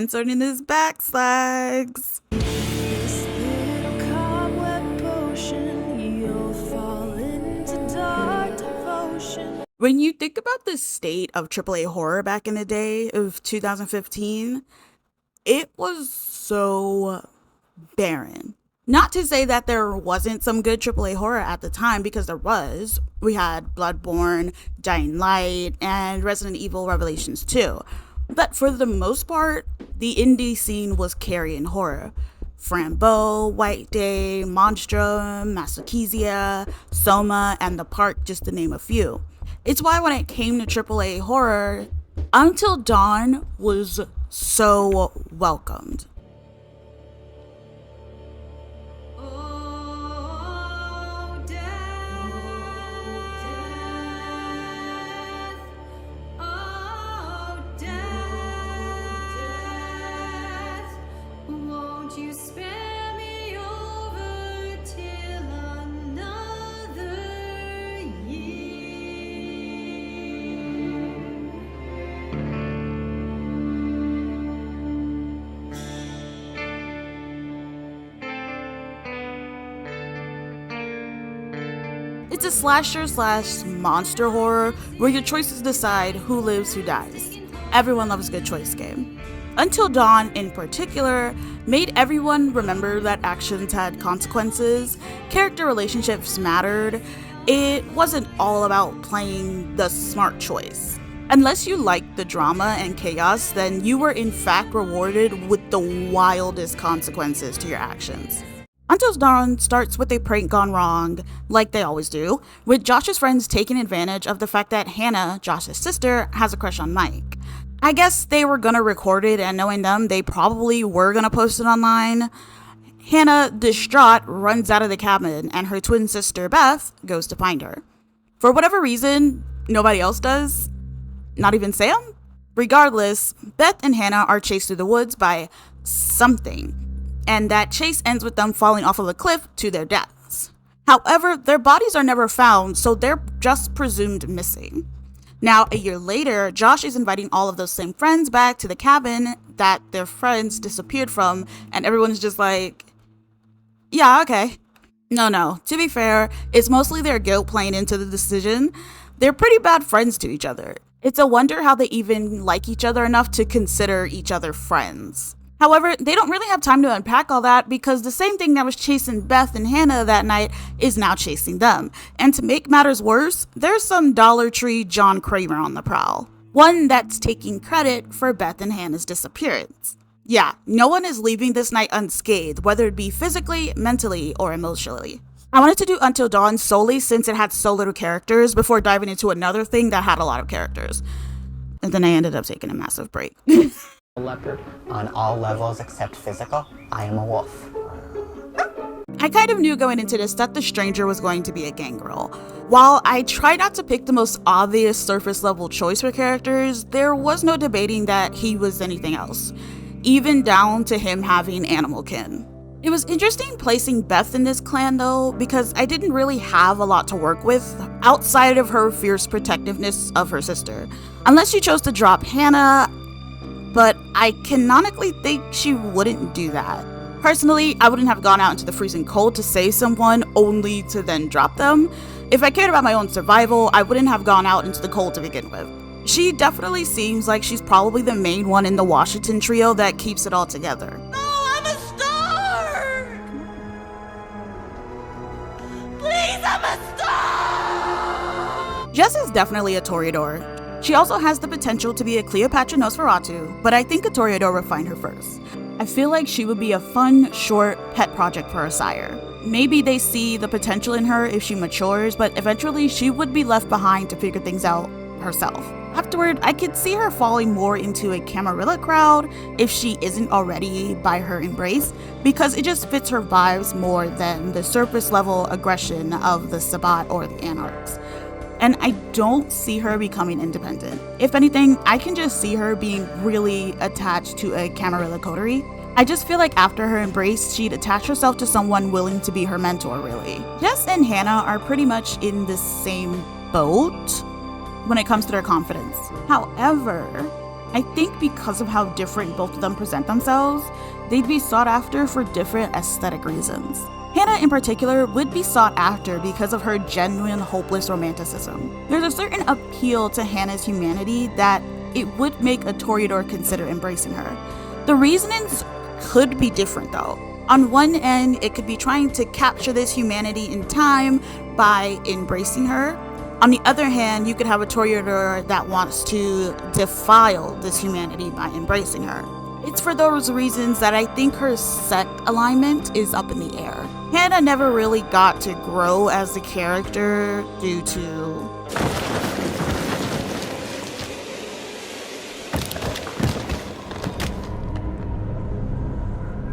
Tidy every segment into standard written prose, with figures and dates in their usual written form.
Inserting his backslags. This little cobweb potion, you'll fall into dark devotion. When you think about the state of AAA horror back in the day of 2015, it was so barren. Not to say that there wasn't some good AAA horror at the time, because there was. We had Bloodborne, Dying Light, and Resident Evil Revelations 2. But for the most part, the indie scene was carrying horror. Frambeau, White Day, Monstrum, Massachusetts, Soma, and The Park, just to name a few. It's why when it came to AAA horror, Until Dawn was so welcomed. It's a slasher/monster horror where your choices decide who lives, who dies. Everyone loves a good choice game. Until Dawn, in particular, made everyone remember that actions had consequences, character relationships mattered. It wasn't all about playing the smart choice. Unless you liked the drama and chaos, then you were in fact rewarded with the wildest consequences to your actions. Until Dawn starts with a prank gone wrong, like they always do, with Josh's friends taking advantage of the fact that Hannah, Josh's sister, has a crush on Mike. I guess they were gonna record it, and knowing them, they probably were gonna post it online. Hannah, distraught, runs out of the cabin, and her twin sister, Beth, goes to find her. For whatever reason, nobody else does. Not even Sam? Regardless, Beth and Hannah are chased through the woods by something, and that chase ends with them falling off of a cliff to their deaths. However, their bodies are never found, so they're just presumed missing. Now, a year later, Josh is inviting all of those same friends back to the cabin that their friends disappeared from, and everyone's just like, yeah, okay. No, to be fair, it's mostly their guilt playing into the decision. They're pretty bad friends to each other. It's a wonder how they even like each other enough to consider each other friends. However, they don't really have time to unpack all that, because the same thing that was chasing Beth and Hannah that night is now chasing them. And to make matters worse, there's some Dollar Tree John Kramer on the prowl. One that's taking credit for Beth and Hannah's disappearance. Yeah, no one is leaving this night unscathed, whether it be physically, mentally, or emotionally. I wanted to do Until Dawn solely since it had so little characters before diving into another thing that had a lot of characters. And then I ended up taking a massive break. A leopard on all levels except physical. I am a wolf. I kind of knew going into this that the stranger was going to be a gangrel. While I tried not to pick the most obvious surface level choice for characters, there was no debating that he was anything else, even down to him having animal kin. It was interesting placing Beth in this clan though, because I didn't really have a lot to work with outside of her fierce protectiveness of her sister. Unless you chose to drop Hannah, but I canonically think she wouldn't do that. Personally, I wouldn't have gone out into the freezing cold to save someone only to then drop them. If I cared about my own survival, I wouldn't have gone out into the cold to begin with. She definitely seems like she's probably the main one in the Washington trio that keeps it all together. Oh, I'm a star! Please, I'm a star! Jess is definitely a Toreador. She also has the potential to be a Cleopatra Nosferatu, but I think a Toreador would find her first. I feel like she would be a fun, short pet project for her sire. Maybe they see the potential in her if she matures, but eventually she would be left behind to figure things out herself. Afterward, I could see her falling more into a Camarilla crowd if she isn't already by her embrace, because it just fits her vibes more than the surface level aggression of the Sabbat or the Anarchs. And I don't see her becoming independent. If anything, I can just see her being really attached to a Camarilla coterie. I just feel like after her embrace, she'd attach herself to someone willing to be her mentor, really. Jess and Hannah are pretty much in the same boat when it comes to their confidence. However, I think because of how different both of them present themselves, they'd be sought after for different aesthetic reasons. Hannah in particular would be sought after because of her genuine hopeless romanticism. There's a certain appeal to Hannah's humanity that it would make a Toreador consider embracing her. The reasonings could be different though. On one end, it could be trying to capture this humanity in time by embracing her. On the other hand, you could have a Toreador that wants to defile this humanity by embracing her. It's for those reasons that I think her set alignment is up in the air. Hannah never really got to grow as a character due to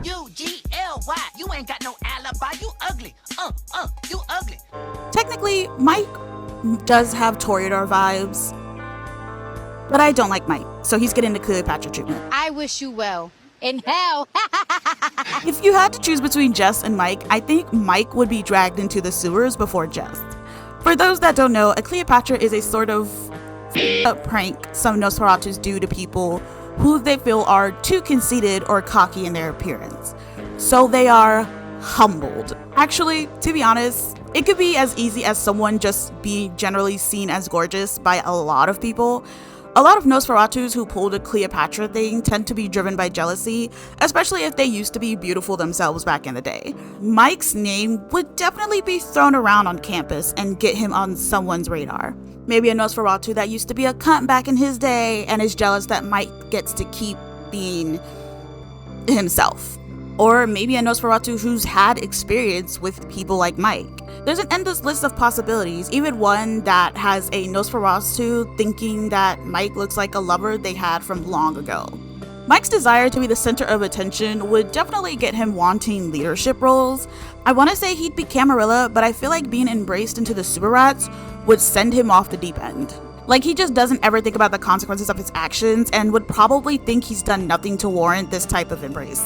UGLY, you ain't got no alibi, you ugly. You ugly. Technically, Mike does have Toreador vibes, but I don't like Mike, so he's getting the Cleopatra treatment. I wish you well. In hell. If you had to choose between Jess and Mike, I think Mike would be dragged into the sewers before Jess. For those that don't know, a Cleopatra is a sort of up prank some Nosferatus do to people who they feel are too conceited or cocky in their appearance. So they are humbled. Actually, to be honest, it could be as easy as someone just being generally seen as gorgeous by a lot of people. A lot of Nosferatus who pull the Cleopatra thing tend to be driven by jealousy, especially if they used to be beautiful themselves back in the day. Mike's name would definitely be thrown around on campus and get him on someone's radar. Maybe a Nosferatu that used to be a cunt back in his day and is jealous that Mike gets to keep being himself. Or maybe a Nosferatu who's had experience with people like Mike. There's an endless list of possibilities, even one that has a Nosferatu thinking that Mike looks like a lover they had from long ago. Mike's desire to be the center of attention would definitely get him wanting leadership roles. I want to say he'd be Camarilla, but I feel like being embraced into the Super Rats would send him off the deep end. Like, he just doesn't ever think about the consequences of his actions and would probably think he's done nothing to warrant this type of embrace.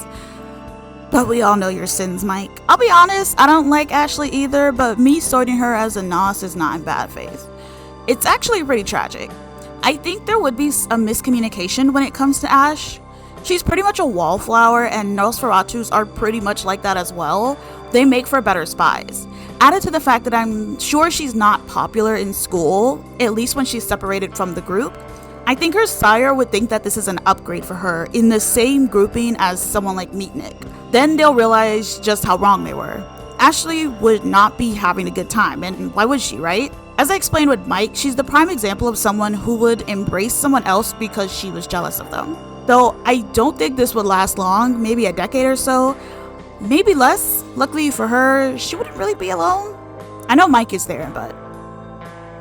But we all know your sins, Mike. I'll be honest, I don't like Ashley either, but me sorting her as a Nos is not in bad faith. It's actually pretty tragic. I think there would be a miscommunication when it comes to Ash. She's pretty much a wallflower, and Nosferatus are pretty much like that as well. They make for better spies. Added to the fact that I'm sure she's not popular in school, at least when she's separated from the group, I think her sire would think that this is an upgrade for her in the same grouping as someone like Meatnik. Then they'll realize just how wrong they were. Ashley would not be having a good time, and why would she, right? As I explained with Mike, she's the prime example of someone who would embrace someone else because she was jealous of them. Though I don't think this would last long, maybe a decade or so, maybe less. Luckily for her, she wouldn't really be alone. I know Mike is there, but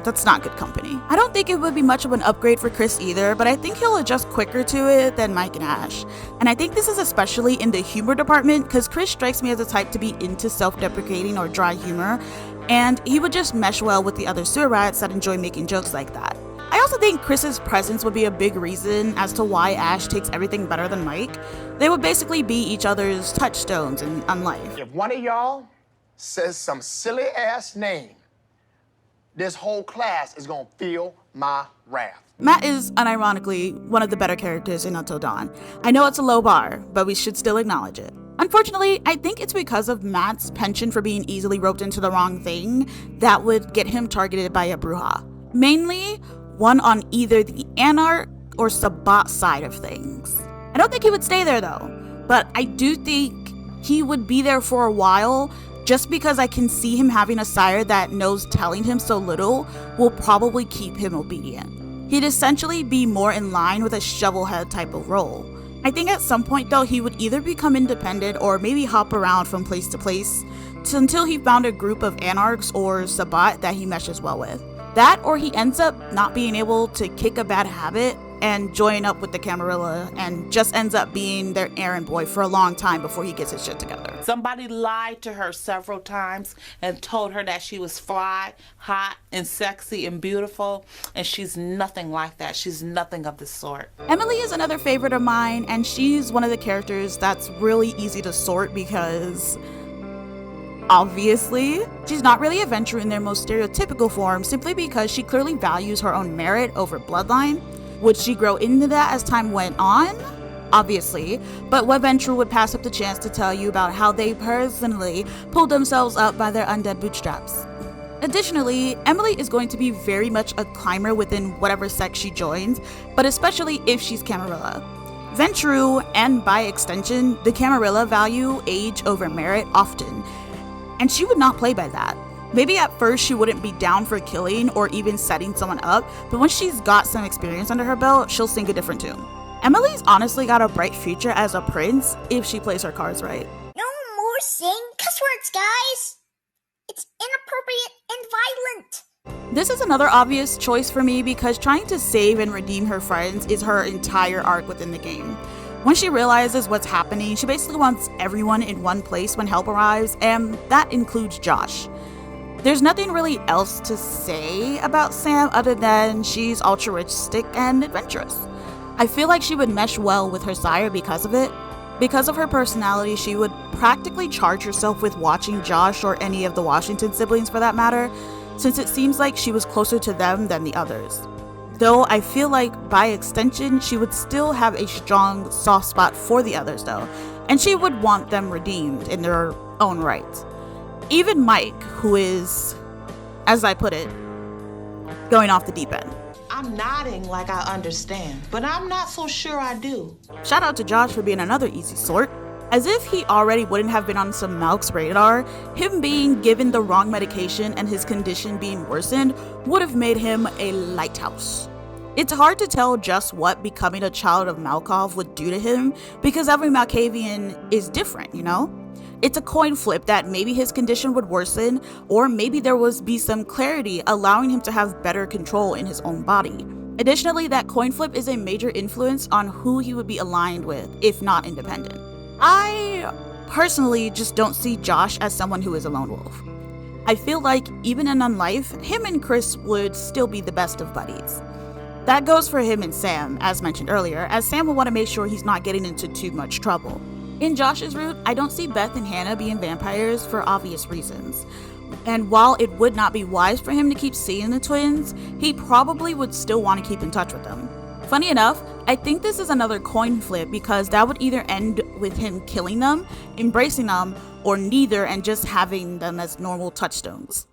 that's not good company. I don't think it would be much of an upgrade for Chris either, but I think he'll adjust quicker to it than Mike and Ash. And I think this is especially in the humor department, because Chris strikes me as a type to be into self-deprecating or dry humor, and he would just mesh well with the other sewer rats that enjoy making jokes like that. I also think Chris's presence would be a big reason as to why Ash takes everything better than Mike. They would basically be each other's touchstones on life. If one of y'all says some silly ass name, this whole class is gonna feel my wrath. Matt is, unironically, one of the better characters in Until Dawn. I know it's a low bar, but we should still acknowledge it. Unfortunately, I think it's because of Matt's penchant for being easily roped into the wrong thing that would get him targeted by a Bruja. Mainly, one on either the Anarch or Sabbat side of things. I don't think he would stay there though, but I do think he would be there for a while, just because I can see him having a sire that knows telling him so little will probably keep him obedient. He'd essentially be more in line with a shovelhead type of role. I think at some point though, he would either become independent or maybe hop around from place to place until he found a group of Anarchs or Sabbat that he meshes well with. That, or he ends up not being able to kick a bad habit and join up with the Camarilla and just ends up being their errand boy for a long time before he gets his shit together. Somebody lied to her several times and told her that she was fly, hot, and sexy and beautiful, and she's nothing like that. She's nothing of the sort. Emily is another favorite of mine, and she's one of the characters that's really easy to sort because obviously, she's not really a Ventrue in their most stereotypical form simply because she clearly values her own merit over bloodline. Would she grow into that as time went on? Obviously, but what Ventru would pass up the chance to tell you about how they personally pulled themselves up by their undead bootstraps. Additionally, Emily is going to be very much a climber within whatever sect she joins, but especially if she's Camarilla. Ventru, and by extension, the Camarilla value age over merit often, and she would not play by that. Maybe at first she wouldn't be down for killing or even setting someone up, but once she's got some experience under her belt, she'll sing a different tune. Emily's honestly got a bright future as a prince if she plays her cards right. No more saying cuss words, guys! It's inappropriate and violent! This is another obvious choice for me because trying to save and redeem her friends is her entire arc within the game. When she realizes what's happening, she basically wants everyone in one place when help arrives, and that includes Josh. There's nothing really else to say about Sam other than she's altruistic and adventurous. I feel like she would mesh well with her sire because of it. Because of her personality, she would practically charge herself with watching Josh or any of the Washington siblings for that matter, since it seems like she was closer to them than the others. Though I feel like by extension, she would still have a strong soft spot for the others though, and she would want them redeemed in their own right. Even Mike, who is, as I put it, going off the deep end. I'm nodding like I understand, but I'm not so sure I do. Shout out to Josh for being another easy sort. As if he already wouldn't have been on some Malk's radar, him being given the wrong medication and his condition being worsened would have made him a lighthouse. It's hard to tell just what becoming a child of Malkov would do to him because every Malkavian is different, you know? It's a coin flip that maybe his condition would worsen, or maybe there would be some clarity allowing him to have better control in his own body. Additionally, that coin flip is a major influence on who he would be aligned with, if not independent. I personally just don't see Josh as someone who is a lone wolf. I feel like even in Unlife, him and Chris would still be the best of buddies. That goes for him and Sam, as mentioned earlier, as Sam will want to make sure he's not getting into too much trouble. In Josh's route, I don't see Beth and Hannah being vampires for obvious reasons. And while it would not be wise for him to keep seeing the twins, he probably would still want to keep in touch with them. Funny enough, I think this is another coin flip because that would either end with him killing them, embracing them, or neither and just having them as normal touchstones.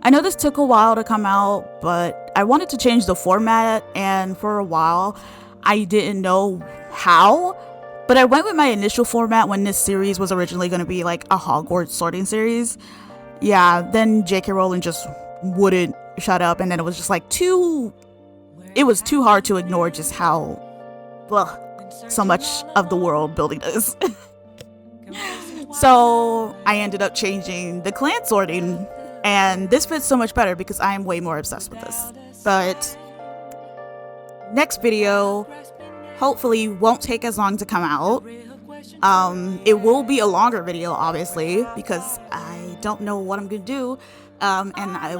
I know this took a while to come out, but I wanted to change the format, and for a while, I didn't know how, but I went with my initial format when this series was originally going to be like a Hogwarts sorting series. Yeah, then J.K. Rowling just wouldn't shut up, and then it was just like it was too hard to ignore just how, so much of the world building is. So I ended up changing the clan sorting. And this fits so much better because I am way more obsessed with this. But next video hopefully won't take as long to come out. It will be a longer video, obviously, because I don't know what I'm gonna do. And I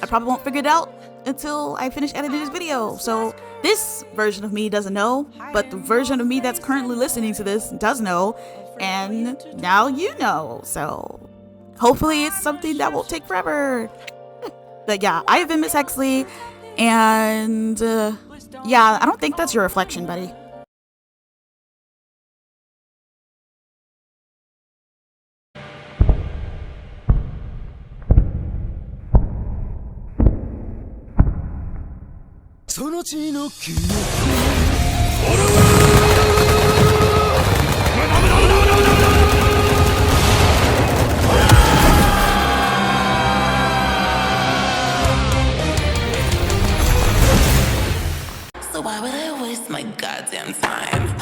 probably won't figure it out until I finish editing this video. So this version of me doesn't know, but the version of me that's currently listening to this does know. And now you know, so hopefully it's something that won't take forever. But yeah, I've been Miss Hexley, and yeah, I don't think that's your reflection, buddy. So why would I waste my goddamn time